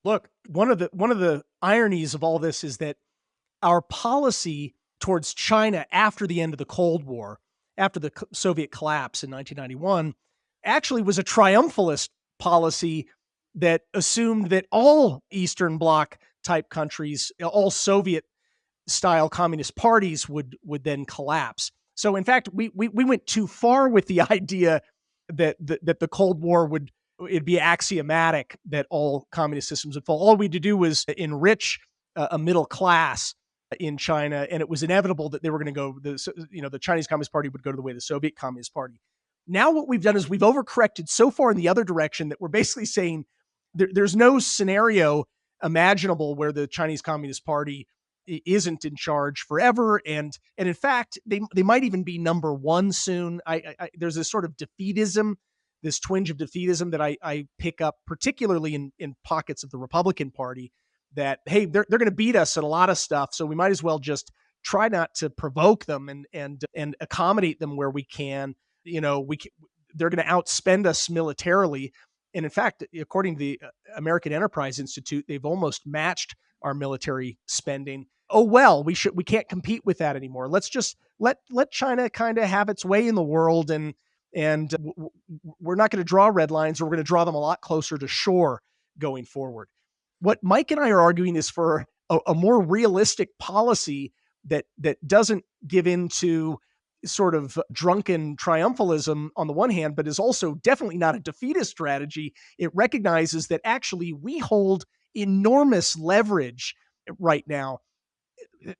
Look, one of the ironies of all this is that our policy towards China after the end of the Cold War, after the Soviet collapse in 1991, actually was a triumphalist policy that assumed that all Eastern Bloc type countries, all Soviet style communist parties would then collapse. So in fact, we went too far with the idea that the Cold War would it'd be axiomatic that all communist systems would fall. All we had to do was enrich a middle class in China, and it was inevitable that they were going to go. The Chinese Communist Party would go to the way of the Soviet Communist Party. Now what we've done is we've overcorrected so far in the other direction that we're basically saying there's no scenario imaginable where the Chinese Communist Party isn't in charge forever, and in fact they might even be number one soon. There's this sort of defeatism, this twinge of defeatism that I pick up particularly in pockets of the Republican Party, that hey, they're going to beat us at a lot of stuff, so we might as well just try not to provoke them and accommodate them where we can. They're going to outspend us militarily, and in fact, according to the American Enterprise Institute, they've almost matched our military spending. Oh well, we can't compete with that anymore. Let's just let China kind of have its way in the world, and we're not going to draw red lines, or we're going to draw them a lot closer to shore going forward. What Mike and I are arguing is for a more realistic policy that doesn't give in to sort of drunken triumphalism on the one hand, but is also definitely not a defeatist strategy. It recognizes that actually we hold enormous leverage right now,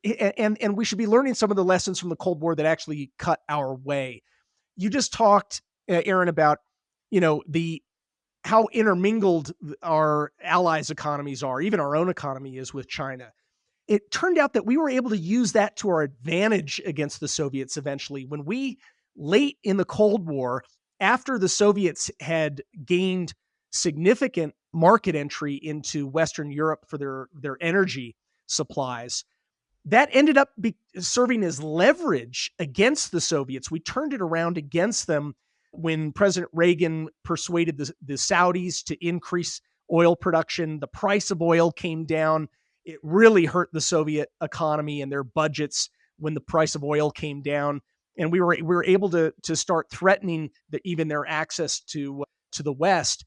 and we should be learning some of the lessons from the Cold War that actually cut our way. You just talked, Aaron, about the how intermingled our allies' economies are, even our own economy is with China. It turned out that we were able to use that to our advantage against the Soviets eventually. When we, late in the Cold War, after the Soviets had gained significant market entry into Western Europe for their energy supplies, that ended up serving as leverage against the Soviets. We turned it around against them when President Reagan persuaded the Saudis to increase oil production. The price of oil came down. It really hurt the Soviet economy and their budgets when the price of oil came down. And we were able to start threatening even their access to the West.